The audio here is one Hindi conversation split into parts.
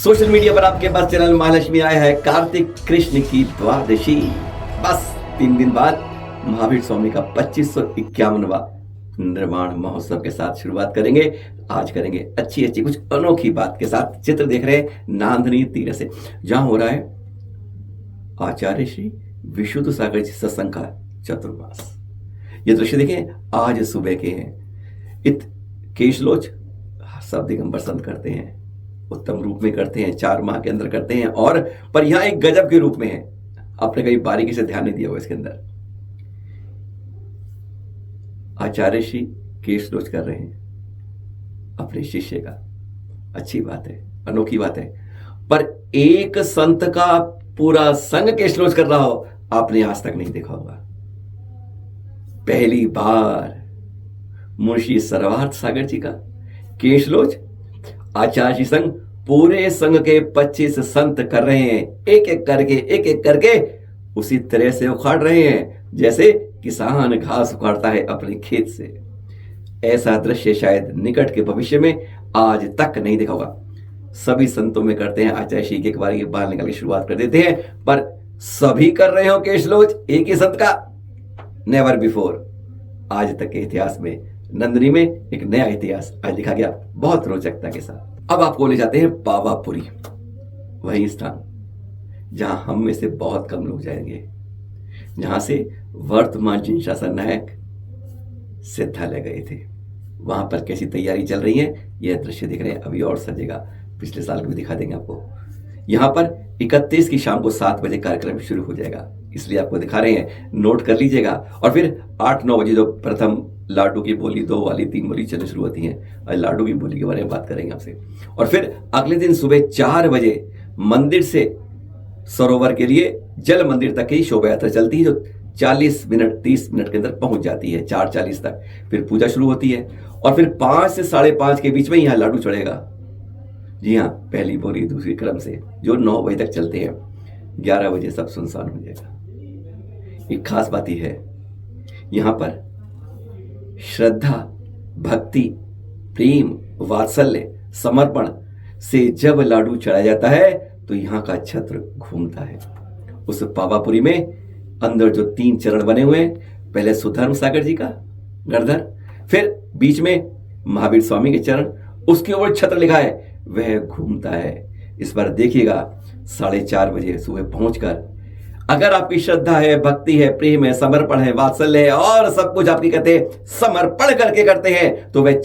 सोशल मीडिया पर आपके पास चैनल महालक्ष्मी आया है कार्तिक कृष्ण की द्वादशी। बस 3 दिन बाद महावीर स्वामी का 2551वां निर्वाण महोत्सव के साथ शुरुआत करेंगे। आज करेंगे अच्छी कुछ अनोखी बात के साथ। चित्र देख रहे हैं नांदनी तीर से, जहां हो रहा है आचार्य श्री विशुद्ध सागर जी सत्संग का चतुर्मास। ये दृश्य देखें, आज सुबह के हैं। इत केशलोच सब दिगंबर संत करते हैं, उत्तम रूप में करते हैं, 4 माह के अंदर करते हैं, और पर यहां एक गजब के रूप में है। आपने कहीं बारीकी से ध्यान नहीं दिया होगा इसके अंदर। आचार्य श्री केशलोच कर रहे हैं अपने शिष्य का। अच्छी बात है, अनोखी बात है, पर एक संत का पूरा संग केशलोच कर रहा हो आपने आज तक नहीं देखा होगा। पहली बार मुंशी सर्वार्थ सागर जी का केशलोच आचार्य जी संग पूरे संघ के 25 संत कर रहे हैं। एक एक करके उसी तरह से उखाड़ रहे हैं जैसे किसान घास उखाड़ता है अपने खेत से। ऐसा दृश्य शायद निकट के भविष्य में आज तक नहीं देखा होगा। सभी संतों में करते हैं, आचार्य श्री एक बार ये बाल निकाल के शुरुआत कर देते हैं, पर सभी कर रहे हो केशलोच एक ही संत का, नेवर बिफोर। आज तक के इतिहास में नंदनी में एक नया इतिहास आज लिखा गया, बहुत रोचकता के साथ। अब आपको ले जाते हैं पावापुरी, वही स्थान जहां हम में से बहुत कम लोग जाएंगे, जहां से वर्तमान जिन शासन नायक सिद्धालय गए थे। वहां पर कैसी तैयारी चल रही है यह दृश्य देख रहे हैं। अभी और सजेगा, पिछले साल भी दिखा देंगे आपको। यहां पर 31 की शाम को 7 बजे कार्यक्रम शुरू हो जाएगा, इसलिए आपको दिखा रहे हैं, नोट कर लीजिएगा। और फिर 8-9 बजे जो प्रथम लाडू की बोली 2 वाली 3 बोली चलनी शुरू होती हैं। और लाडू की बोली के बारे में बात करेंगे आपसे। और फिर अगले दिन सुबह 4 बजे मंदिर से सरोवर के लिए जल मंदिर तक की शोभा यात्रा चलती है, जो 40 मिनट 30 मिनट के अंदर पहुंच जाती है, 4:40 तक। फिर पूजा शुरू होती है और फिर 5 से 5:30 के बीच में यहाँ लाडू चढ़ेगा। जी हाँ, पहली बोली दूसरी क्रम से, जो 9 बजे तक चलते हैं। 11 बजे सब सुनसान हो जाएगा। एक खास बात यह है, यहां पर श्रद्धा, भक्ति, प्रेम, वात्सल्य, समर्पण से जब लाडू चढ़ाया जाता है तो यहां का छत्र घूमता है। उस पावापुरी में अंदर जो 3 चरण बने हुए हैं, पहले सुधर्म सागर जी का गर्दर, फिर बीच में महावीर स्वामी के चरण, उसके ऊपर छत्र लिखा है, वह घूमता है। इस बार देखिएगा 4:30 बजे सुबह पहुंचकर, अगर आपकी श्रद्धा है, भक्ति है, प्रेम है, समर्पण है, वात्सल्य है और सब कुछ आपकी कहते हैं समर्पण करके करते हैं, तो वह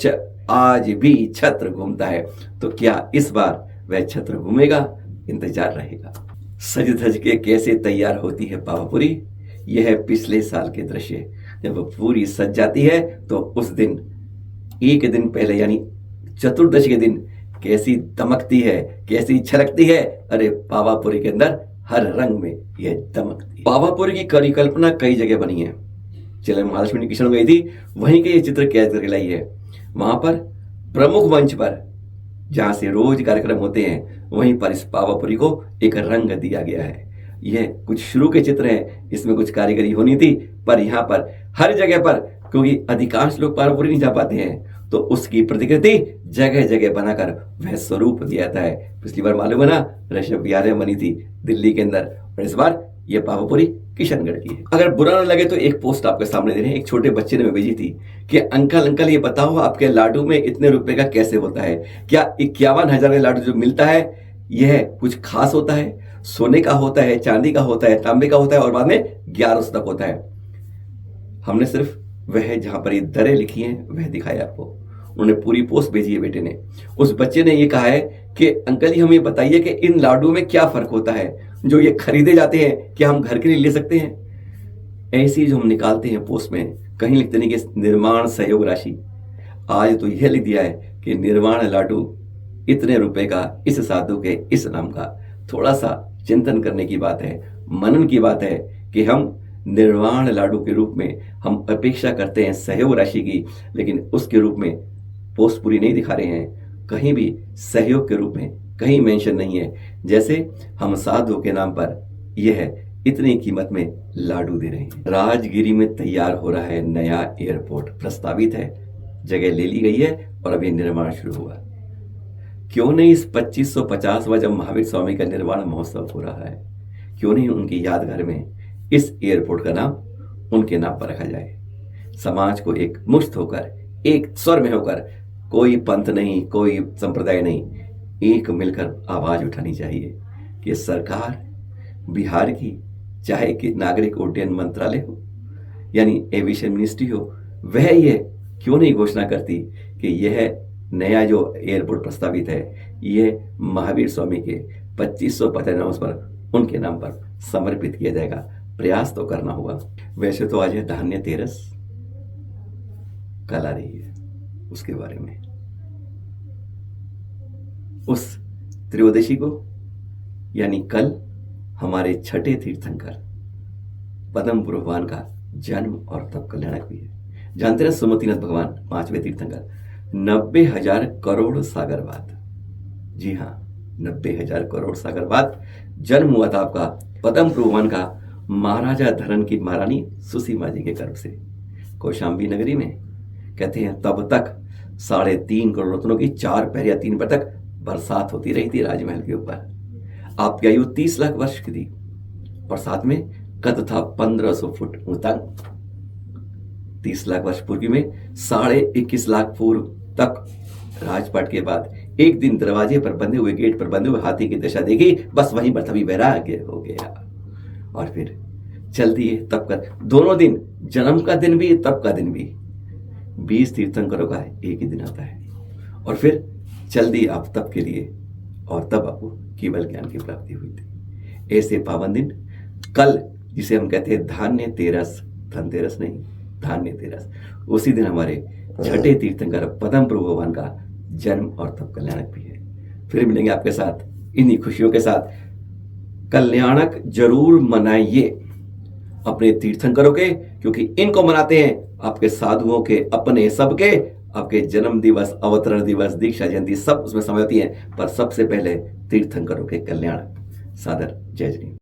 आज भी छत्र घूमता है। तो क्या इस बार वह छत्र घूमेगा? इंतजार रहेगा। सज धज के कैसे तैयार होती है पावापुरी, यह है पिछले साल के दृश्य। जब पूरी सज जाती है तो उस दिन, एक दिन पहले यानी चतुर्दशी के दिन कैसी दमकती है, कैसी छलकती है। अरे पावापुरी के अंदर हर रंग में यह दमकती है। पावापुरी की परिकल्पना कई जगह बनी है। चले महालक्ष्मी किशन गई थी, वहीं के ये चित्र कैद करके लाई है। वहां पर प्रमुख मंच पर जहां से रोज कार्यक्रम होते हैं, वहीं पर इस पावापुरी को एक रंग दिया गया है। यह कुछ शुरू के चित्र हैं, इसमें कुछ कारीगरी होनी थी, पर यहाँ पर हर जगह पर, क्योंकि अधिकांश लोग पावापुरी नहीं जा पाते हैं, तो उसकी प्रतिकृति जगह जगह बनाकर वह स्वरूप दिया जाता है। पिछली बार मालूम है ना, ऋषभ विहार में बनी थी दिल्ली के अंदर, और इस बार यह पावापुरी किशनगढ़ की है। अगर बुरा न लगे तो एक पोस्ट आपके सामने दे रहे हैं। एक छोटे बच्चे ने भेजी थी कि अंकल ये बताओ, आपके लाडू में इतने रुपए का कैसे होता है? क्या 51,000 का लाडू जो मिलता है यह कुछ खास होता है? सोने का होता है, चांदी का होता है, तांबे का होता है, और बाद में 1100 तक होता है? हमने सिर्फ वह जहां पर ये दरें लिखी हैं वह दिखाया आपको। उन्होंने पूरी पोस्ट भेजी है बेटे ने। उस बच्चे ने ये कहा है कि अंकल जी, हमें बताइए कि इन लाडू में क्या फर्क होता है जो ये खरीदे जाते हैं, क्या हम घर के लिए ले सकते हैं? ऐसी जो हम निकालते हैं पोस्ट में, कहीं लिखते नहीं कि निर्माण सहयोग राशि। आज तो यह लिख दिया है कि निर्माण लाडू इतने रुपए का, इस साधु के इस नाम का। थोड़ा सा चिंतन करने की बात है, मनन की बात है कि हम निर्वाण लाडू के रूप में हम अपेक्षा करते हैं सहयोग राशि की, लेकिन उसके रूप में पोस्ट पूरी नहीं दिखा रहे हैं। कहीं भी सहयोग के रूप में कहीं मेंशन नहीं है, जैसे हम साधु के नाम पर यह इतनी कीमत में लाडू दे रहे हैं। राजगिरी में तैयार हो रहा है नया एयरपोर्ट, प्रस्तावित है, जगह ले ली गई है और अभी निर्माण शुरू हुआ। क्यों नहीं इस 2550वां जब महावीर स्वामी का निर्वाण महोत्सव हो रहा है, क्यों नहीं उनकी यादगार में इस एयरपोर्ट का नाम उनके नाम पर रखा जाए। समाज को एक मुश्त होकर, एक स्वर में होकर, कोई पंथ नहीं, कोई संप्रदाय नहीं, एक मिलकर आवाज उठानी चाहिए कि सरकार बिहार की, चाहे कि नागरिक उड्डयन मंत्रालय हो यानी एविएशन मिनिस्ट्री हो, वह ये क्यों नहीं घोषणा करती कि यह नया जो एयरपोर्ट प्रस्तावित है यह महावीर स्वामी के 2550 पर उनके नाम पर समर्पित किया जाएगा। प्रयास तो करना होगा। वैसे तो आज है धान्य तेरस, कल आ रही है उसके बारे में। उस त्रयोदशी को यानी कल हमारे छठे तीर्थंकर पद्म पुरुष भगवान का जन्म और तप कल्याणक भी है। जानते हैं सुमतिनाथ भगवान 5वें तीर्थंकर, 90,000 करोड़ सागर बाद, जी हाँ 90,000 करोड़ सागर बाद जन्म हुआ था आपका पद्म पुरुष भगवान का महाराजा धरन की महारानी सुसीमा जी के गर्भ से कौशाम्बी नगरी में। कहते हैं तब तक 3.5 करोड़ रत्नों की 4 पहर या 3 पहर तक बरसात होती रही थी राजमहल के ऊपर। आपकी आयु 30 लाख वर्ष की थी और साथ में कद था 1500 फुट ऊंचा। 30 लाख वर्ष पूर्व में 21.5 लाख पूर्व तक राजपाट के बाद एक दिन दरवाजे पर बंधे हुए, गेट पर बंधे हुए हाथी की दशा देखी, बस वहीं पर तभी वैराग्य हो गया। और फिर चल दिए तप कर, दोनों दिन, जन्म का दिन भी तप का दिन भी, 20 तीर्थंकरों का एक ही दिन आता है। और फिर चल दिए आप तप के लिए और तब आपको केवल ज्ञान की प्राप्ति हुई थी। ऐसे पावन दिन कल, जिसे हम कहते हैं धान्य तेरस, धनतेरस नहीं, धान्य तेरस, उसी दिन हमारे छठे तीर्थंकर पद्म प्रभु भगवान का जन्म और तप कल्याणक भी है। फिर मिलेंगे आपके साथ इन्हीं खुशियों के साथ। कल्याणक जरूर मनाइए अपने तीर्थंकरों के, क्योंकि इनको मनाते हैं आपके साधुओं के, अपने सबके, आपके जन्म दिवस, अवतरण दिवस, दीक्षा जयंती सब उसमें समय होती है, पर सबसे पहले तीर्थंकरों के कल्याण। सादर जय श्री।